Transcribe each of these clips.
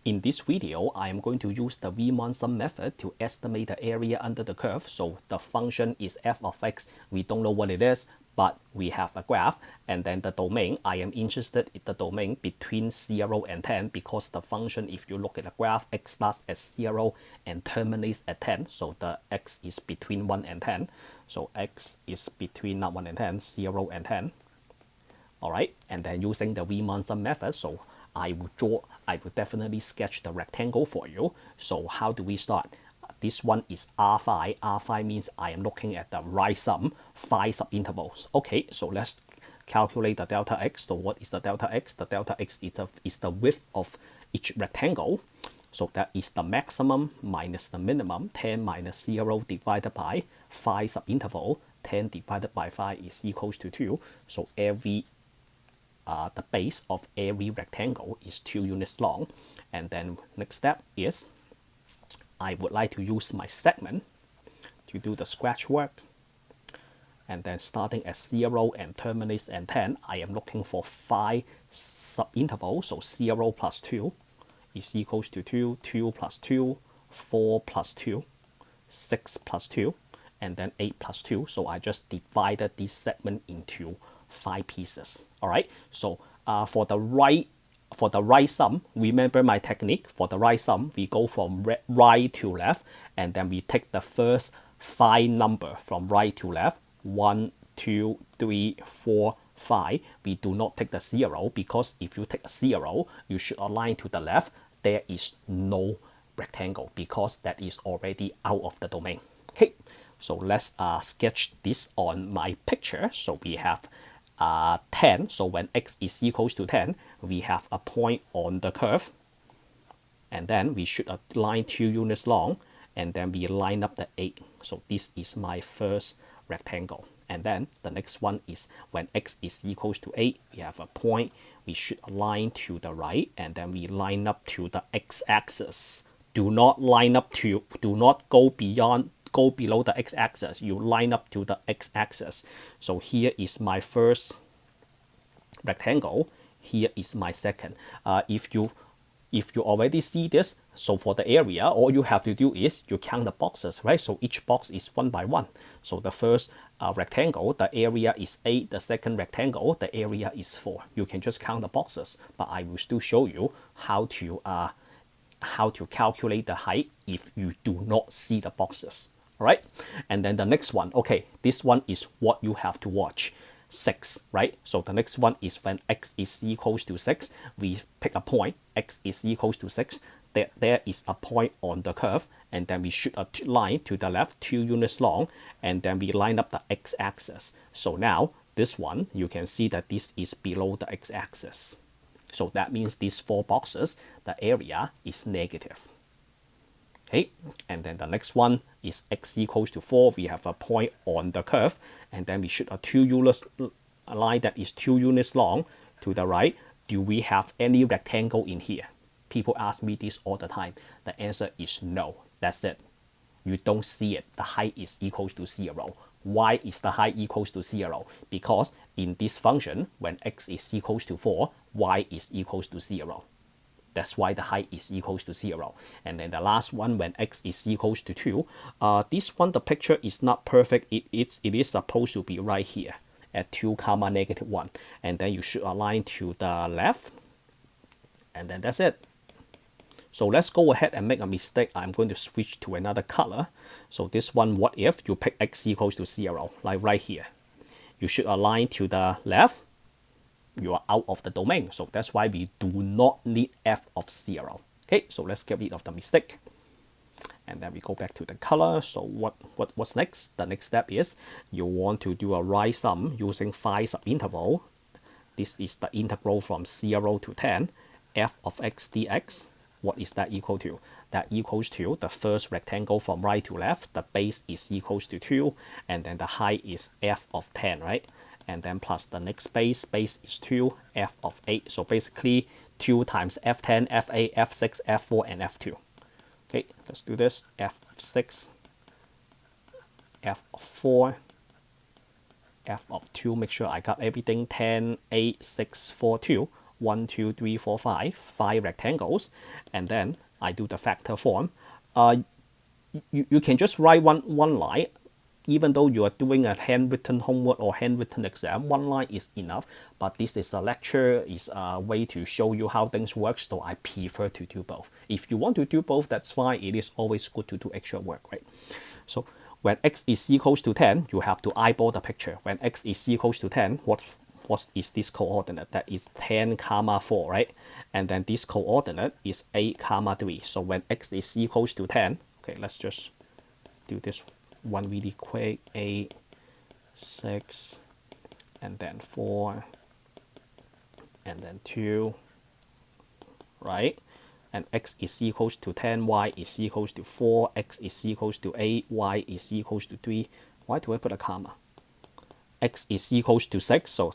In this video, I am going to use the Riemann sum method to estimate the area under the curve. So the function is f of x. We don't know what it is, but we have a graph. And then the domain, I am interested in the domain between 0 and 10 because the function, if you look at the graph, x starts at 0 and terminates at 10. So the x is between 1 and 10. So x is between not 1 and 10, 0 and 10. All right, and then using the Riemann sum method, so I will definitely sketch the rectangle for you. So how do we start? This one is R phi. R phi means I am looking at the right sum, phi subintervals. Okay, so let's calculate the delta x. So what is the delta x? The delta x is the width of each rectangle. So that is the maximum minus the minimum. 10 minus 0 divided by phi subinterval. 10 divided by phi is equals to 2. So the base of every rectangle is 2 units long. And then next step is I would like to use my segment to do the scratch work. And then starting at 0 and terminates at 10, I am looking for phi subinterval. So 0 plus 2 is equals to 2, 2 plus 2, 4 plus 2, 6 plus 2, and then 8 plus 2. So I just divided this segment into 5 pieces. All right, so for the right sum, remember my technique. For the right sum, we go from right to left, and then we take the first 5 number from right to left. 1, 2, 3, 4, 5. We do not take the 0 because if you take a 0, you should align to the left. There is no rectangle because that is already out of the domain. Okay, so let's sketch this on my picture. So we have 10. So when x is equals to 10, we have a point on the curve, and then we should align 2 units long, and then we line up the 8. So this is my first rectangle. And then the next one is when x is equals to 8, we have a point. We should align to the right, and then we line up to the x-axis. Do not go below the x-axis. You line up to the x-axis. So here is my first rectangle. Here is my second. If you already see this, so for the area, all you have to do is you count the boxes, right? So each box is 1 by 1. So the first rectangle, the area is 8. The second rectangle, the area is 4. You can just count the boxes, but I will still show you how to calculate the height if you do not see the boxes. All right, and then the next one, okay, this one is what you have to watch. 6, right? So the next one is when x is equals to 6, we pick a point. X is equals to 6. There is a point on the curve, and then we shoot a line to the left, 2 units long, and then we line up the x-axis. So now this one, you can see that this is below the x-axis. So that means these 4 boxes, the area is negative. Okay, and then the next one is x equals to 4. We have a point on the curve, and then we shoot a 2 units line that is 2 units long to the right. Do we have any rectangle in here? People ask me this all the time. The answer is no. That's it. You don't see it. The height is equals to 0. Why is the height equals to 0? Because in this function, when x is equals to 4, y is equals to 0. That's why the height is equals to 0. And then the last one, when x is equals to 2, this one, the picture is not perfect. It is supposed to be right here at 2 comma negative 1. And then you should align to the left. And then that's it. So let's go ahead and make a mistake. I'm going to switch to another color. So this one, what if you pick x equals to 0, like right here? You should align to the left. You are out of the domain. So that's why we do not need f of 0. Okay, so let's get rid of the mistake. And then we go back to the color. So what's next? The next step is you want to do a right sum using phi subinterval. This is the integral from 0 to 10, f of x dx. What is that equal to? That equals to the first rectangle from right to left. The base is equals to 2, and then the height is f of 10, right? And then plus the next base is 2, f of 8. So basically 2 times f10, f8, f6, f4, and f2. Okay, let's do this. f of 6, f of 4, f of 2. Make sure I got everything. 10, 8, 6, 4, 2. 1, 2, 3, 4, 5 rectangles, and then I do the factor form. You can just write one line. Even though you are doing a handwritten homework or handwritten exam, one line is enough. But this is a lecture, is a way to show you how things work, so I prefer to do both. If you want to do both, that's fine. It is always good to do extra work, right? So when x is equals to 10, you have to eyeball the picture. When x is equals to 10, what is this coordinate? That is 10 comma 4, right? And then this coordinate is 8 comma 3. So when x is equals to 10, okay, let's just do this one really quick. 8, 6, and then 4, and then 2, right? And x is equals to 10, y is equals to 4, x is equals to 8, y is equals to 3. Why do I put a comma? X is equals to 6, so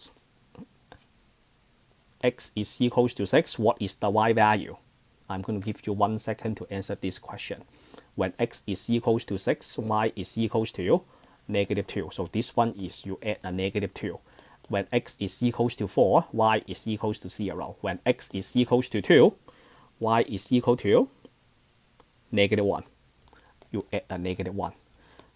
x is equals to 6. What is the y value? I'm going to give you 1 second to answer this question. When x is equals to 6, y is equals to negative 2. So this one is you add a negative 2. When x is equals to 4, y is equals to 0. When x is equals to 2, y is equal to negative 1. You add a negative 1.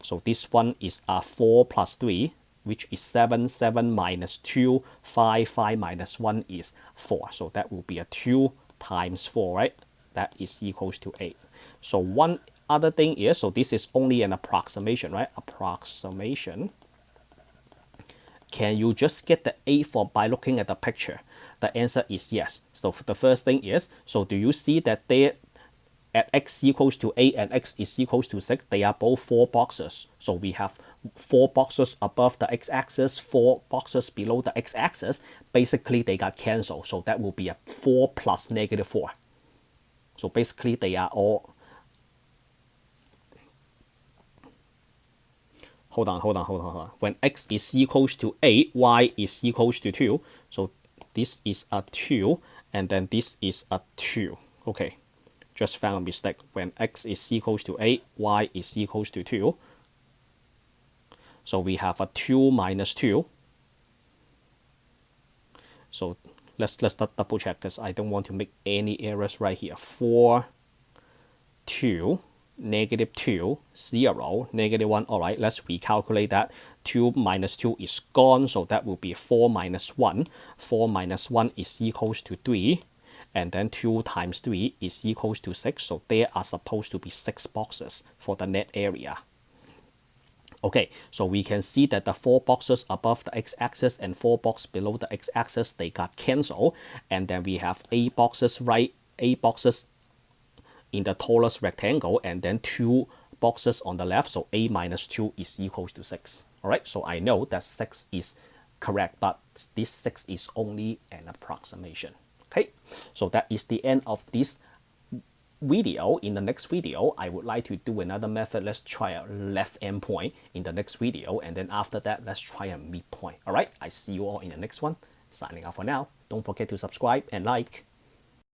So this one is a 4 plus 3, which is 7. 7 minus 2, 5. 5 minus 1 is 4. So that will be a 2 times 4, right? That is equals to 8. So one other thing is, so this is only an approximation, right? Approximation. Can you just get the 8 by looking at the picture? The answer is yes. So the first thing is, so do you see that they at x equals to 8 and x is equals to 6, they are both 4 boxes. So we have 4 boxes above the x-axis, 4 boxes below the x-axis. Basically, they got cancelled. So that will be a 4 plus negative 4. So basically, they are all... Hold on. When x is equals to 8, y is equals to 2. So this is a 2, and then this is a 2. Okay, just found a mistake. When x is equals to 8, y is equals to 2. So we have a 2 minus 2. So let's double check, because I don't want to make any errors right here. 4, 2, negative 2, 0, negative 1. All right, let's recalculate that. 2 minus 2 is gone, so that will be 4 minus 1. 4 minus 1 is equals to 3. And then 2 times 3 is equals to 6. So there are supposed to be 6 boxes for the net area. Okay, so we can see that the 4 boxes above the x-axis and 4 boxes below the x-axis, they got cancelled. And then we have 8 boxes, right? 8 boxes in the tallest rectangle, and then 2 boxes on the left. So 8 minus 2 is equals to 6. All right, so I know that 6 is correct, but this 6 is only an approximation. Okay, so that is the end of this video. In the next video, I would like to do another method. Let's try a left endpoint in the next video, and then after that, let's try a midpoint. All right, I see you all in the next one. Signing off for now. Don't forget to subscribe and like.